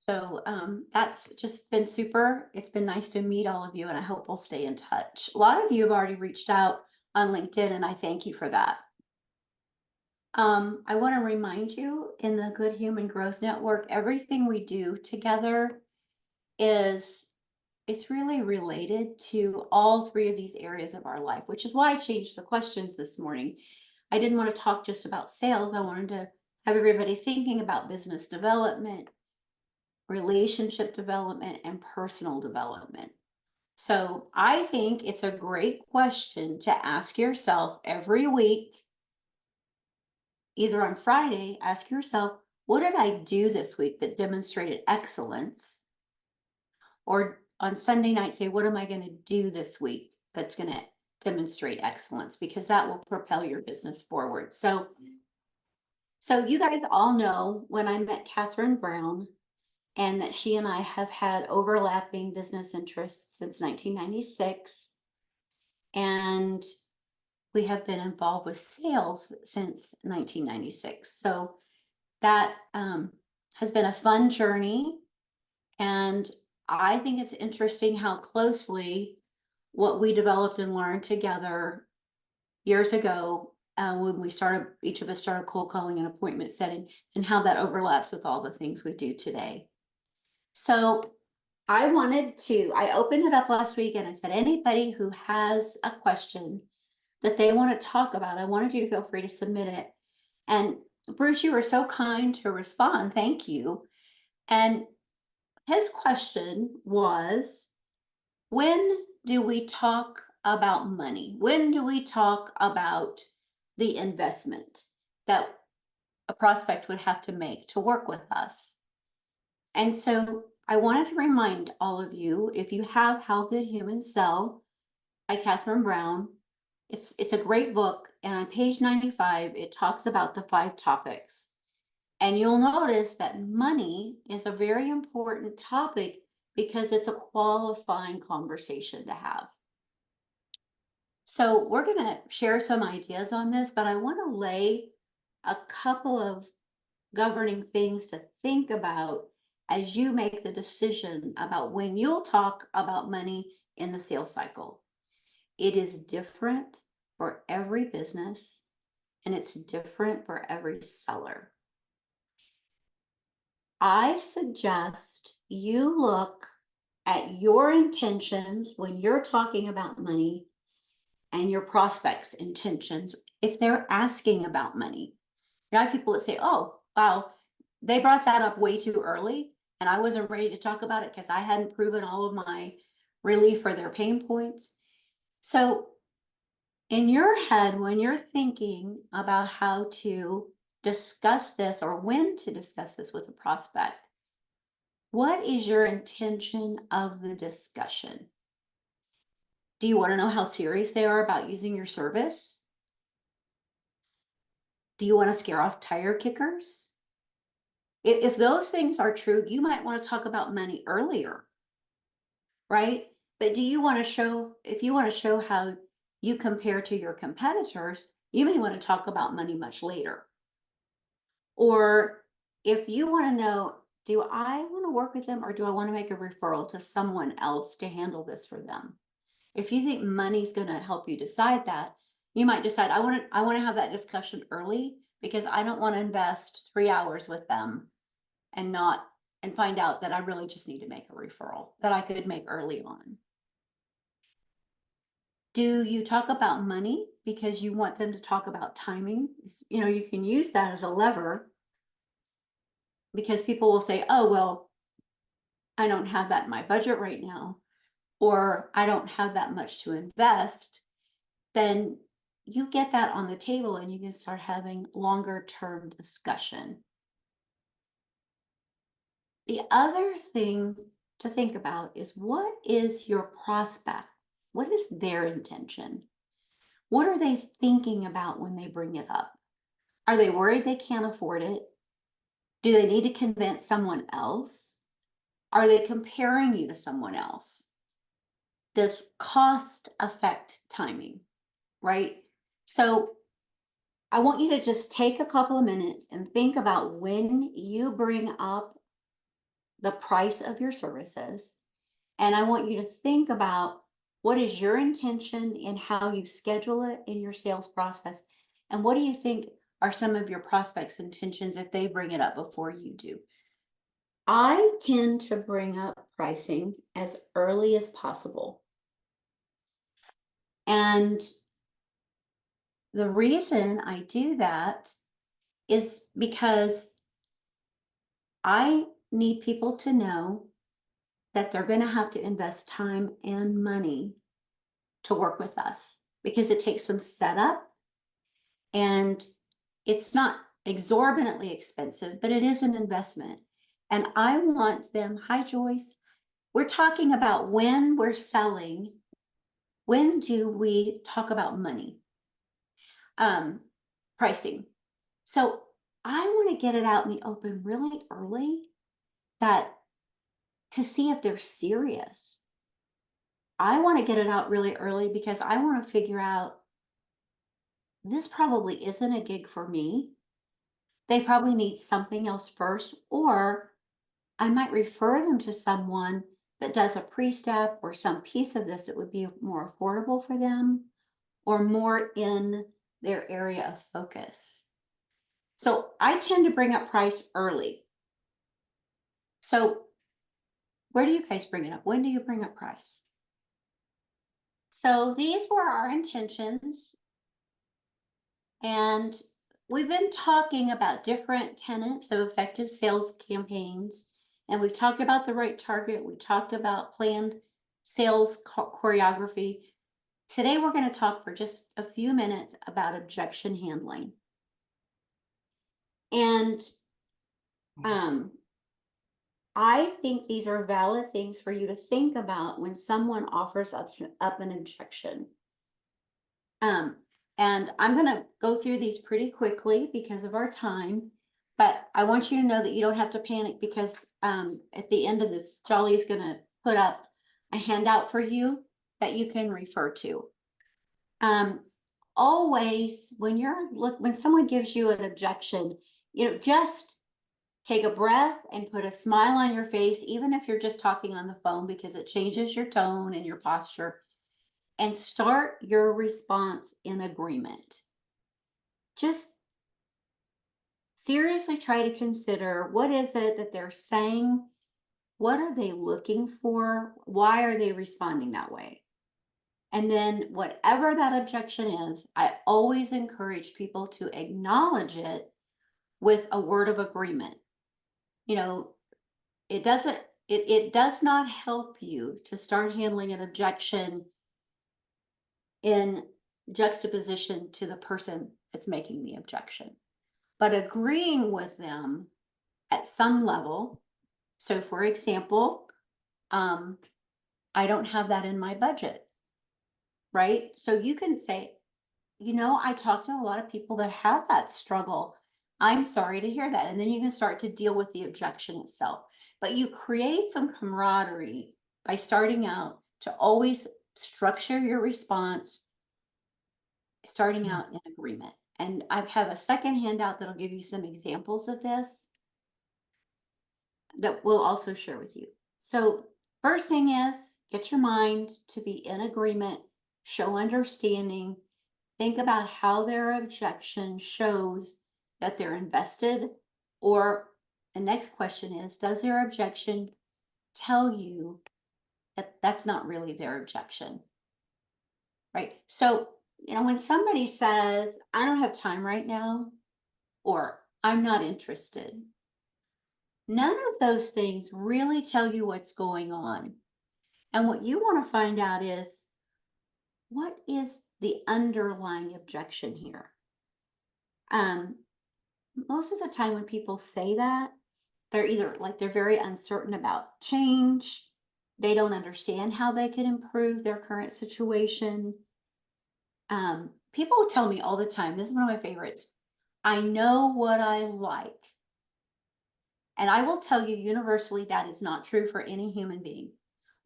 So that's just been super. It's been nice to meet all of you, and I hope we'll stay in touch. A lot of you have already reached out on LinkedIn, and I thank you for that. I want to remind you in the Good Human Growth Network, everything we do together is it's really related to all three of these areas of our life, which is why I changed the questions this morning. I didn't want to talk just about sales. I wanted to have everybody thinking about business development, relationship development, and personal development. So I think it's a great question to ask yourself every week. Either on Friday, ask yourself, what did I do this week that demonstrated excellence? Or on Sunday night, say, what am I going to do this week that's going to demonstrate excellence? Because that will propel your business forward. So you guys all know when I met Catherine Brown, and that she and I have had overlapping business interests since 1996. And we have been involved with sales since 1996. So that has been a fun journey. And I think it's interesting how closely what we developed and learned together years ago when we started, each of us started cold calling and appointment setting, and how that overlaps with all the things we do today. So I opened it up last week and I said, anybody who has a question that they want to talk about, I wanted you to feel free to submit it. And Bruce, you were so kind to respond. Thank you. And his question was, when do we talk about money? When do we talk about the investment that a prospect would have to make to work with us? And so I wanted to remind all of you, if you have How Good Humans Sell by Catherine Brown, it's a great book. And on page 95, it talks about the 5 topics. And you'll notice that money is a very important topic because it's a qualifying conversation to have. So we're going to share some ideas on this, but I want to lay a couple of governing things to think about as you make the decision about when you'll talk about money in the sales cycle. It is different for every business, and it's different for every seller. I suggest you look at your intentions when you're talking about money and your prospects' intentions if they're asking about money. You have people that say, oh, wow, they brought that up way too early, and I wasn't ready to talk about it because I hadn't proven all of my relief for their pain points. So in your head, when you're thinking about how to discuss this or when to discuss this with a prospect, what is your intention of the discussion? Do you want to know how serious they are about using your service? Do you want to scare off tire kickers? If those things are true, you might want to talk about money earlier, right? But do you want to show, if you want to show how you compare to your competitors, you may want to talk about money much later. Or if you want to know, do I want to work with them or do I want to make a referral to someone else to handle this for them? If you think money's going to help you decide that, you might decide, I want to have that discussion early because I don't want to invest 3 hours with them and find out that I really just need to make a referral that I could make early on. Do you talk about money because you want them to talk about timing? You know, you can use that as a lever because people will say, oh, well, I don't have that in my budget right now, or I don't have that much to invest. Then you get that on the table and you can start having longer term discussion. The other thing to think about is, what is your prospect? What is their intention? What are they thinking about when they bring it up? Are they worried they can't afford it? Do they need to convince someone else? Are they comparing you to someone else? Does cost affect timing, right? So I want you to just take a couple of minutes and think about when you bring up the price of your services. And I want you to think about what is your intention in how you schedule it in your sales process. And what do you think are some of your prospects' intentions if they bring it up before you do? I tend to bring up pricing as early as possible. And the reason I do that is because I need people to know that they're going to have to invest time and money to work with us because it takes some setup and it's not exorbitantly expensive, but it is an investment. And I want them, hi Joyce, we're talking about when we're selling, when do we talk about money? Pricing. So I want to get it out in the open really early that to see if they're serious. I want to get it out really early because I want to figure out this probably isn't a gig for me. They probably need something else first, or I might refer them to someone that does a pre-step or some piece of this that would be more affordable for them or more in their area of focus. So I tend to bring up price early. So where do you guys bring it up? When do you bring up price? So these were our intentions. And we've been talking about different tenets of effective sales campaigns. And we've talked about the right target. We talked about planned sales choreography. Today, we're going to talk for just a few minutes about objection handling. And I think these are valid things for you to think about when someone offers up an objection. And I'm going to go through these pretty quickly because of our time, but I want you to know that you don't have to panic because at the end of this, Jolly is going to put up a handout for you that you can refer to. Always, when someone gives you an objection, just take a breath and put a smile on your face, even if you're just talking on the phone, because it changes your tone and your posture. And start your response in agreement. Just seriously try to consider what is it that they're saying? What are they looking for? Why are they responding that way? And then whatever that objection is, I always encourage people to acknowledge it with a word of agreement. It does not help you to start handling an objection in juxtaposition to the person that's making the objection, but agreeing with them at some level. So for example, I don't have that in my budget, right? So you can say, I talk to a lot of people that have that struggle. I'm sorry to hear that. And then you can start to deal with the objection itself. But you create some camaraderie by starting out to always structure your response starting out in agreement. And I have a second handout that'll give you some examples of this that we'll also share with you. So first thing is get your mind to be in agreement, show understanding, think about how their objection shows that they're invested, or the next question is, does their objection tell you that that's not really their objection, right? So when somebody says, I don't have time right now, or I'm not interested, none of those things really tell you what's going on. And what you want to find out is, what is the underlying objection here? Most of the time when people say that, they're either they're very uncertain about change, they don't understand how they can improve their current situation. People will tell me all the time, this is one of my favorites, I know what I like. And I will tell you universally that is not true for any human being.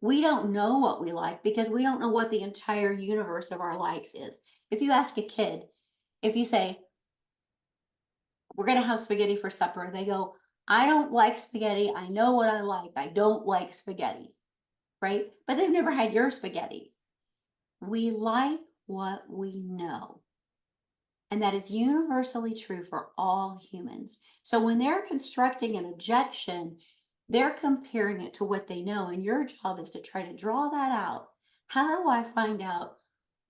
We don't know what we like because we don't know what the entire universe of our likes is. If you ask a kid, if you say, we're going to have spaghetti for supper, they go, I don't like spaghetti. I know what I like. I don't like spaghetti, right? But they've never had your spaghetti. We like what we know. And that is universally true for all humans. So when they're constructing an objection, they're comparing it to what they know. And your job is to try to draw that out. How do I find out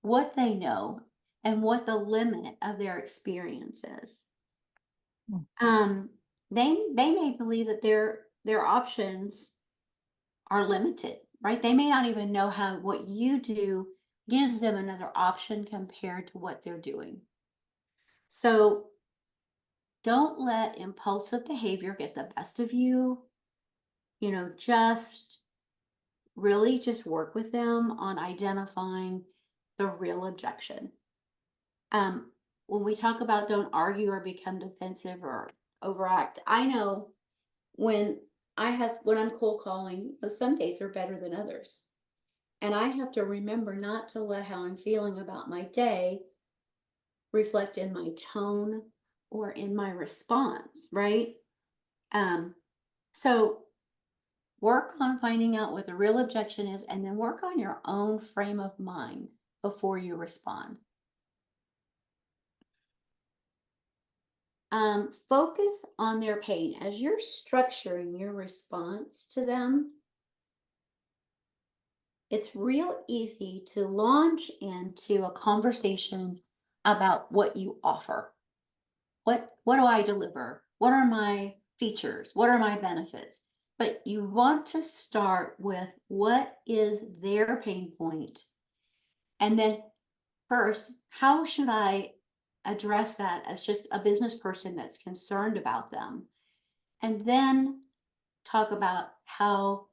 what they know and what the limit of their experience is? Um, they may believe that their options are limited, right? They may not even know how what you do gives them another option compared to what they're doing. So don't let impulsive behavior get the best of you. Just really just work with them on identifying the real objection. When we talk about don't argue or become defensive or overact, I know when when I'm cold calling, some days are better than others. And I have to remember not to let how I'm feeling about my day reflect in my tone or in my response, right? So work on finding out what the real objection is, and then work on your own frame of mind before you respond. Focus on their pain. As you're structuring your response to them, it's real easy to launch into a conversation about what you offer. What do I deliver? What are my features? What are my benefits? But you want to start with what is their pain point? And then first, how should I address that as just a business person that's concerned about them? And then talk about how,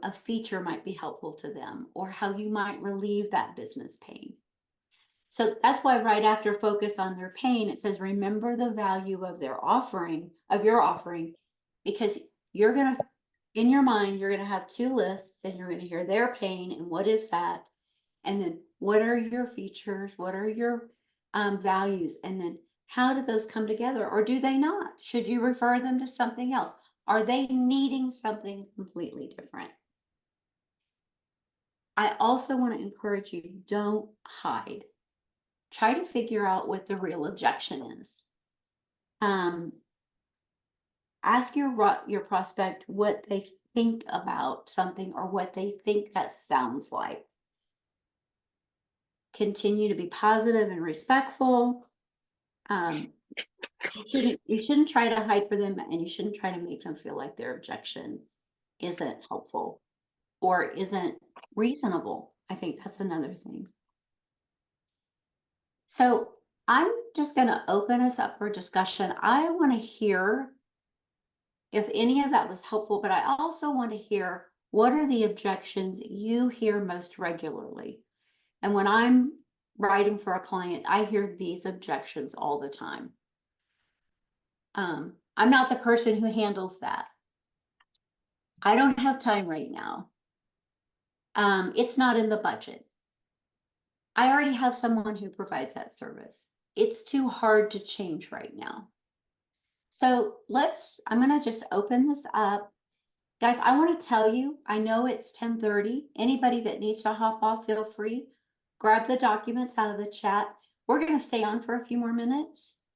a feature might be helpful to them or how you might relieve that business pain. So that's why right after focus on their pain, it says, remember the value of your offering, because you're going to, in your mind, you're going to have two lists and you're going to hear their pain and what is that? And then what are your features? What are your values? And then how do those come together, or do they not? Should you refer them to something else? Are they needing something completely different? I also want to encourage you, don't hide. Try to figure out what the real objection is. Ask your prospect what they think about something or what they think that sounds like. Continue to be positive and respectful. You shouldn't try to hide for them, and you shouldn't try to make them feel like their objection isn't helpful or isn't reasonable. I think that's another thing. So I'm just going to open us up for discussion. I want to hear if any of that was helpful, but I also want to hear what are the objections you hear most regularly. And when I'm writing for a client, I hear these objections all the time. I'm not the person who handles that. I don't have time right now. It's not in the budget. I already have someone who provides that service. It's too hard to change right now. So I'm going to just open this up. Guys, I want to tell you, I know it's 10:30. Anybody that needs to hop off, feel free. Grab the documents out of the chat. We're going to stay on for a few more minutes.